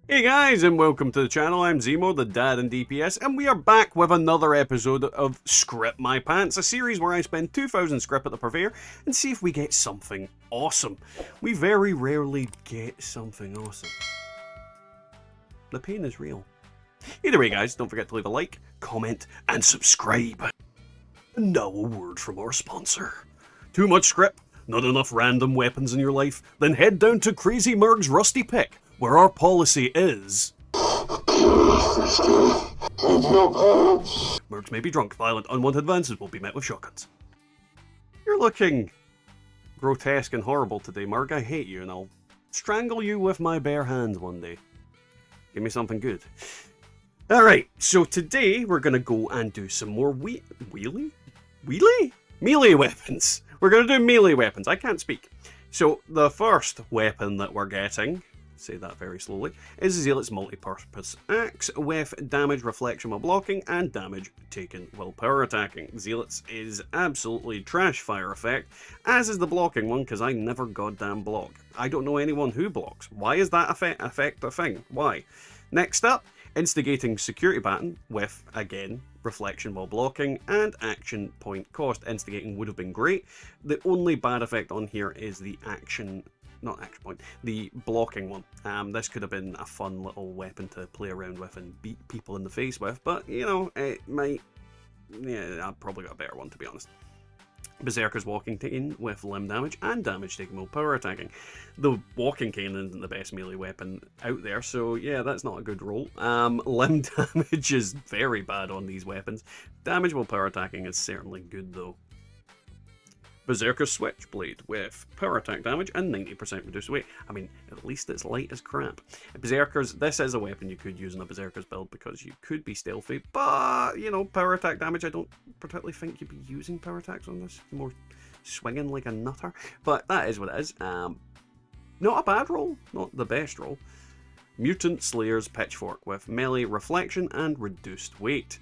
Hey guys, and welcome to the channel. I'm Zemo, the dad in DPS, and we are back with another episode of Scrip My Pants, a series where I spend 2,000 scrip at the purveyor and see if we get something awesome. We very rarely get something awesome. The pain is real. Either way guys, don't forget to leave a like, comment, and subscribe. And now a word from our sponsor. Too much scrip? Not enough random weapons in your life? Then head down to Crazy Murgs Rusty Pick, where our policy is... Murgs may be drunk, violent, unwanted advances will be met with shotguns. You're looking grotesque and horrible today, Murg. I hate you, and I'll strangle you with my bare hands one day. Give me something good. Alright, so today we're going to go and do some more melee weapons. We're going to do melee weapons. I can't speak. So the first weapon that we're getting, say that very slowly, is Zealot's multi-purpose axe with damage reflection while blocking and damage taken while power attacking. Zealot's is absolutely trash fire effect, as is the blocking one, because I never goddamn block. I don't know anyone who blocks. Why is that effect a thing? Why? Next up, instigating security baton with, again, reflection while blocking and action point cost. Instigating would have been great. The only bad effect on here is the the blocking one. This could have been a fun little weapon to play around with and beat people in the face with, but you know, it might, yeah, I've probably got a better one to be honest. Berserker's Walking Cane with limb damage and damage taken while power attacking. The Walking Cane isn't the best melee weapon out there, so yeah, that's not a good roll. Limb damage is very bad on these weapons. Damage while power attacking is certainly good though. Berserker's Switchblade with power attack damage and 90% reduced weight. I mean, at least it's light as crap. Berserkers, this is a weapon you could use in a Berserker's build because you could be stealthy, but, you know, power attack damage, I don't particularly think you'd be using power attacks on this. More swinging like a nutter, but that is what it is. Not a bad roll, not the best roll. Mutant Slayer's Pitchfork with melee reflection and reduced weight.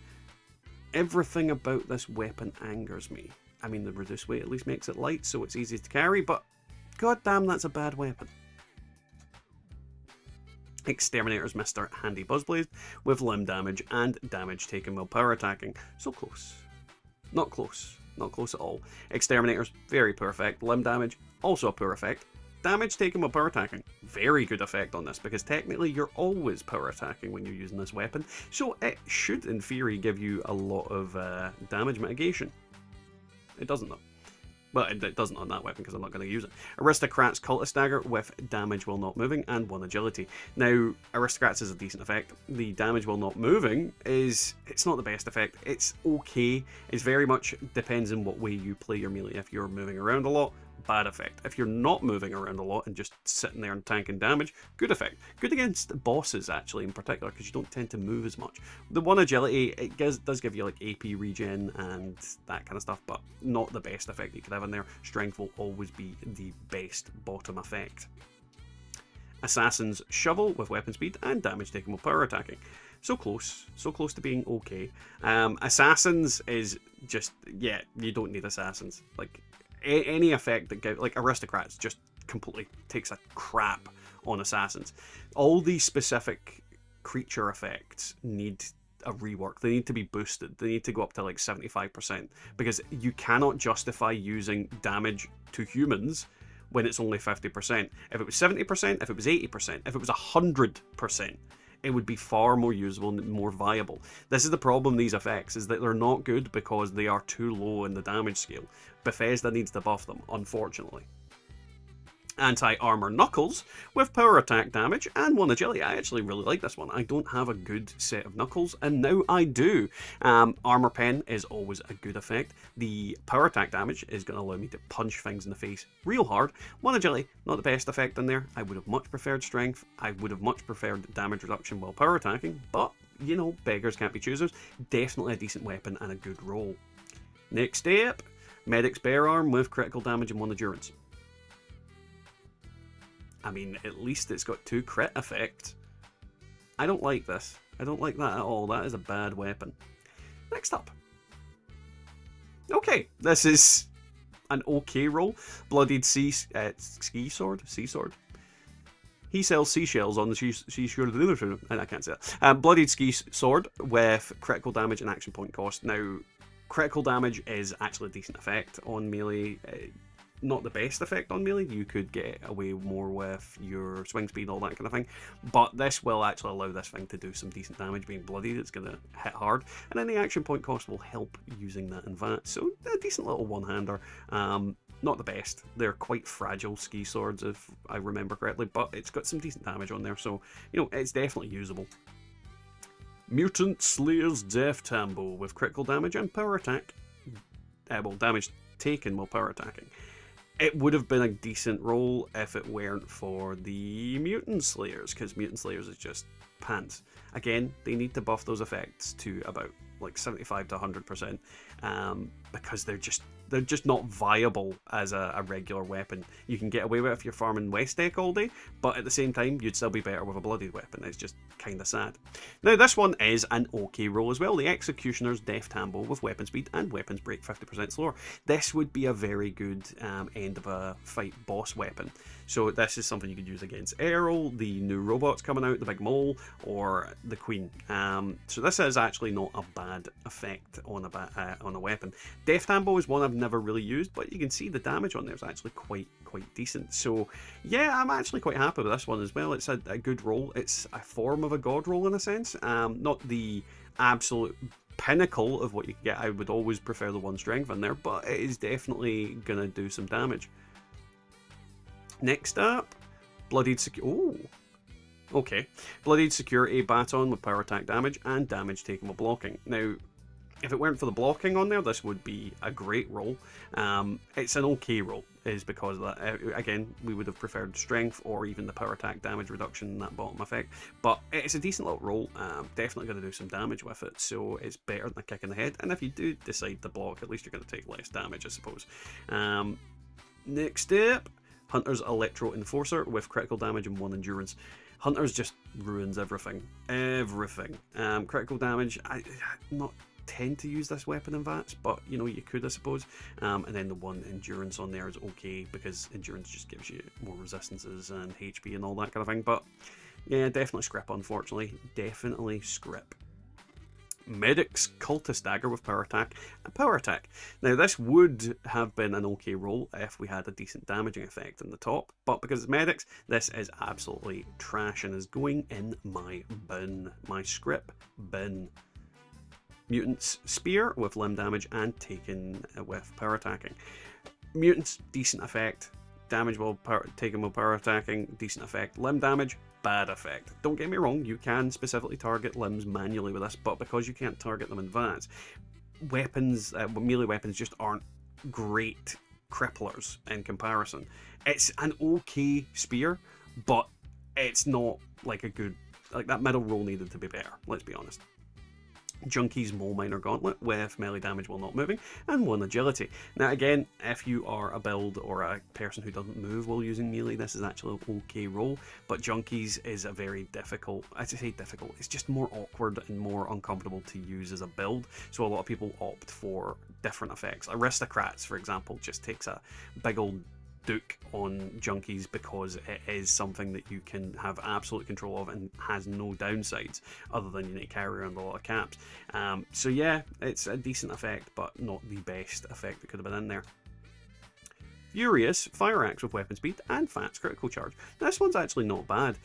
Everything about this weapon angers me. I mean, the reduced weight at least makes it light, so it's easy to carry, but goddamn, that's a bad weapon. Exterminator's Mr. Handy Buzzblade with limb damage and damage taken while power attacking. So close. Not close. Not close at all. Exterminator's very poor effect. Limb damage, also a poor effect. Damage taken while power attacking. Very good effect on this, because technically you're always power attacking when you're using this weapon, so it should, in theory, give you a lot of damage mitigation. It doesn't though. Well, it doesn't on that weapon because I'm not going to use it. Aristocrat's Cultist Dagger with damage while not moving and 1 agility. Now, Aristocrats is a decent effect. The damage while not moving it's not the best effect. It's okay. It's very much depends on what way you play your melee. If you're moving around a lot, bad effect. If you're not moving around a lot and just sitting there and tanking damage, good effect. Good against bosses actually in particular because you don't tend to move as much. The 1 agility, it does give you like AP regen and that kind of stuff, but not the best effect you could have in there. Strength will always be the best bottom effect. Assassin's Shovel with weapon speed and damage taken while power attacking. So close to being okay. Assassins is just, yeah, you don't need Assassins. Like, any effect that gives, like Aristocrats just completely takes a crap on Assassins. All these specific creature effects need a rework. They need to be boosted. They need to go up to like 75% because you cannot justify using damage to humans when it's only 50%. If it was 70%, if it was 80%, if it was 100%, it would be far more usable and more viable. This is the problem these effects, is that they're not good because they are too low in the damage scale. Bethesda needs to buff them, unfortunately. Anti-Armor Knuckles with power attack damage and 1 agility. I actually really like this one. I don't have a good set of Knuckles, and now I do. Armor Pen is always a good effect. The power attack damage is going to allow me to punch things in the face real hard. 1 agility, not the best effect in there. I would have much preferred strength. I would have much preferred damage reduction while power attacking, but, you know, beggars can't be choosers. Definitely a decent weapon and a good roll. Next up, Medic's Bear Arm with critical damage and 1 endurance. I mean, at least it's got 2 crit effect. I don't like this. I don't like that at all. That is a bad weapon. Next up. Okay, this is an okay roll. Bloodied Sea Sword. He sells seashells on the seashore of the other. I can't say that. Bloodied ski sword with critical damage and action point cost. Now, critical damage is actually a decent effect on melee. Not the best effect on melee. You could get away more with your swing speed, all that kind of thing. But this will actually allow this thing to do some decent damage. Being bloodied, it's going to hit hard. And then the action point cost will help using that in VAT. So a decent little one-hander. Not the best. They're quite fragile ski swords, if I remember correctly. But it's got some decent damage on there. So, you know, it's definitely usable. Mutant Slayer's Death Tambo with critical damage and power attack. Well, damage taken while power attacking. It would have been a decent roll if it weren't for the Mutant Slayers, because Mutant Slayers is just pants. Again, they need to buff those effects to about like 75 to 100%, because they're just not viable as a regular weapon. You can get away with it if you're farming West Deck all day, but at the same time, you'd still be better with a bloodied weapon. It's just kind of sad. Now, this one is an okay roll as well. The Executioner's Death Tambo with weapon speed and weapons break 50% slower. This would be a very good end of a fight boss weapon. So this is something you could use against Errol, the new robots coming out, the Big Mole, or the Queen. So this is actually not a bad effect on a weapon. Death Tambo is one I've never really used, but you can see the damage on there is actually quite decent. So yeah, I'm actually quite happy with this one as well. It's a good roll. It's a form of a god roll in a sense. Not the absolute pinnacle of what you can get. I would always prefer the 1 strength in there, but it is definitely gonna do some damage. Next up, Bloodied Security. Oh, okay. Bloodied Security Baton with power attack damage and damage taken while blocking. Now, if it weren't for the blocking on there, this would be a great roll. It's an okay roll, is because of that. Again, we would have preferred strength or even the power attack damage reduction in that bottom effect. But it's a decent little roll. Definitely going to do some damage with it, so it's better than a kick in the head. And if you do decide to block, at least you're going to take less damage, I suppose. Next up, Hunter's Electro Enforcer with critical damage and 1 endurance. Hunter's just ruins everything. Everything. Critical damage, I not tend to use this weapon in VATS, but you know, you could, I suppose. And then the 1 endurance on there is okay, because endurance just gives you more resistances and HP and all that kind of thing. But yeah, definitely Scrip, unfortunately. Definitely Scrip. Medic's Cultist Dagger with power attack and power attack. Now, this would have been an okay roll if we had a decent damaging effect in the top, but because it's Medics, this is absolutely trash and is going in my bin, my Scrip bin. Mutant's Spear with limb damage and taken with power attacking. Mutant's decent effect. Damage while taken while power attacking, decent effect. Limb damage, bad effect. Don't get me wrong, you can specifically target limbs manually with this, but because you can't target them in advance, weapons, melee weapons just aren't great cripplers in comparison. It's an okay spear, but it's not like a good, like that middle roll needed to be better, let's be honest. Junkie's Mole Miner Gauntlet with melee damage while not moving and 1 agility. Now again, if you are a build or a person who doesn't move while using melee, this is actually an okay roll, but Junkie's is a very difficult, I say difficult, it's just more awkward and more uncomfortable to use as a build, so a lot of people opt for different effects. Aristocrats, for example, just takes a big old Duke on Junkies because it is something that you can have absolute control of and has no downsides other than you need to carry around a lot of caps. So yeah, it's a decent effect, but not the best effect that could have been in there. Furious Fire Axe with weapon speed and Fat's critical charge. This one's actually not bad.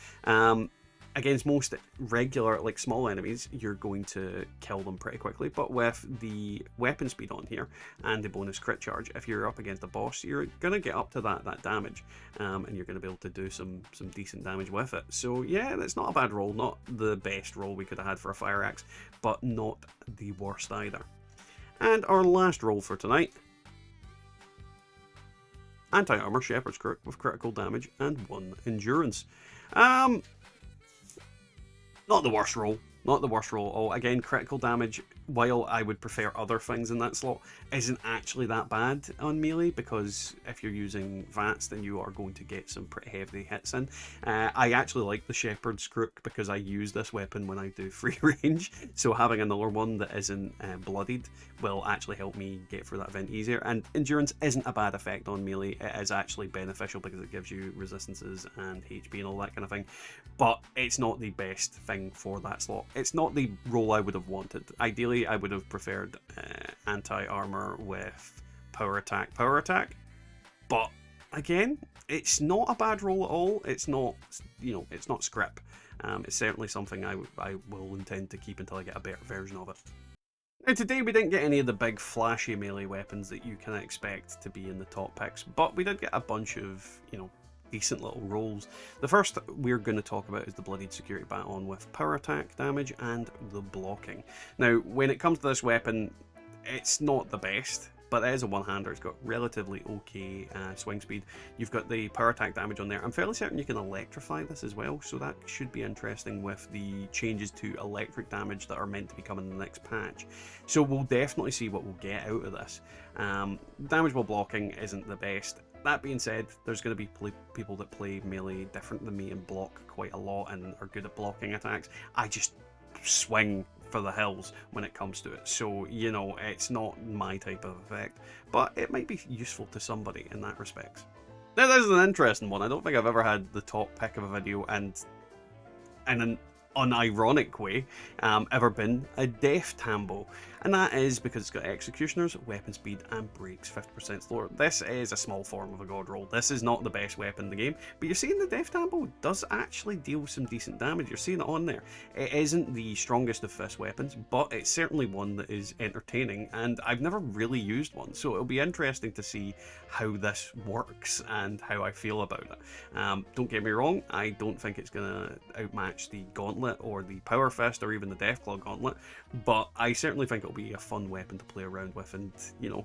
Against most regular, like small enemies, you're going to kill them pretty quickly, but with the weapon speed on here and the bonus crit charge, if you're up against a boss, you're going to get up to that damage, and you're going to be able to do some decent damage with it. So yeah, that's not a bad roll, not the best roll we could have had for a Fire Axe, but not the worst either. And our last roll for tonight, Anti-Armor Shepherd's Crook with critical damage and 1 endurance. Not the worst roll. Not the worst roll at all. Again, critical damage while I would prefer other things in that slot, isn't actually that bad on melee, because if you're using VATS, then you are going to get some pretty heavy hits in. I actually like the Shepherd Scrip because I use this weapon when I do free range, so having another one that isn't bloodied will actually help me get through that event easier. And Endurance isn't a bad effect on melee, it is actually beneficial because it gives you resistances and HP and all that kind of thing, but it's not the best thing for that slot. It's not the role I would have wanted. Ideally, I would have preferred anti-armor with power attack, but again, it's not a bad role at all. It's not, you know, it's not Scrip. It's certainly something I will intend to keep until I get a better version of it. Now, today we didn't get any of the big flashy melee weapons that you can expect to be in the top picks, but we did get a bunch of, you know, decent little rolls. The first we're going to talk about is the Bloodied Security Baton with power attack damage and the blocking. Now, when it comes to this weapon, it's not the best, but it is a one-hander. It's got relatively okay swing speed. You've got the power attack damage on there. I'm fairly certain you can electrify this as well, so that should be interesting with the changes to electric damage that are meant to be coming in the next patch. So we'll definitely see what we'll get out of this. Damage while blocking isn't the best. That being said, there's going to be people that play melee different than me and block quite a lot and are good at blocking attacks. I just swing for the hills when it comes to it, so you know, it's not my type of effect, but it might be useful to somebody in that respect. Now, this is an interesting one. I don't think I've ever had the top pick of a video and in an unironic way ever been a Death Tambo, and that is because it's got executioners, weapon speed, and breaks 50% slower. This is a small form of a god roll. This is not the best weapon in the game, but you're seeing the Death Tambo does actually deal some decent damage. You're seeing it on there. It isn't the strongest of fist weapons, but it's certainly one that is entertaining, and I've never really used one, so it'll be interesting to see how this works and how I feel about it. Don't get me wrong, I don't think it's going to outmatch the Gauntlet or the Power Fist or even the Deathclaw Gauntlet, but I certainly think it'll be a fun weapon to play around with and, you know,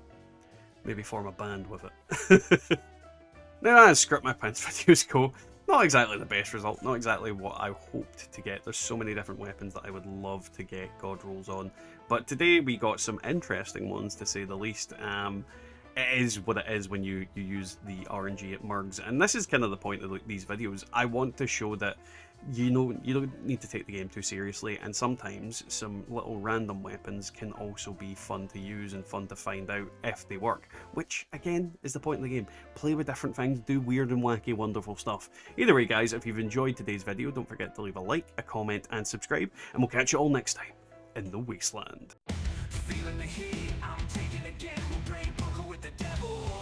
maybe form a band with it. Now, as Script My Pants videos go, not exactly the best result, not exactly what I hoped to get. There's so many different weapons that I would love to get god rolls on, but today we got some interesting ones, to say the least. It is what it is when you use the RNG at Murgs, and this is kind of the point of these videos. I want to show that you don't need to take the game too seriously, and sometimes some little random weapons can also be fun to use and fun to find out if they work, which again is the point of the game. Play with different things, do weird and wacky wonderful stuff. Either way guys, if you've enjoyed today's video, don't forget to leave a like, a comment and subscribe, and we'll catch you all next time in the Wasteland. Feeling the heat, I'm taking a gamble, brain poker with the devil.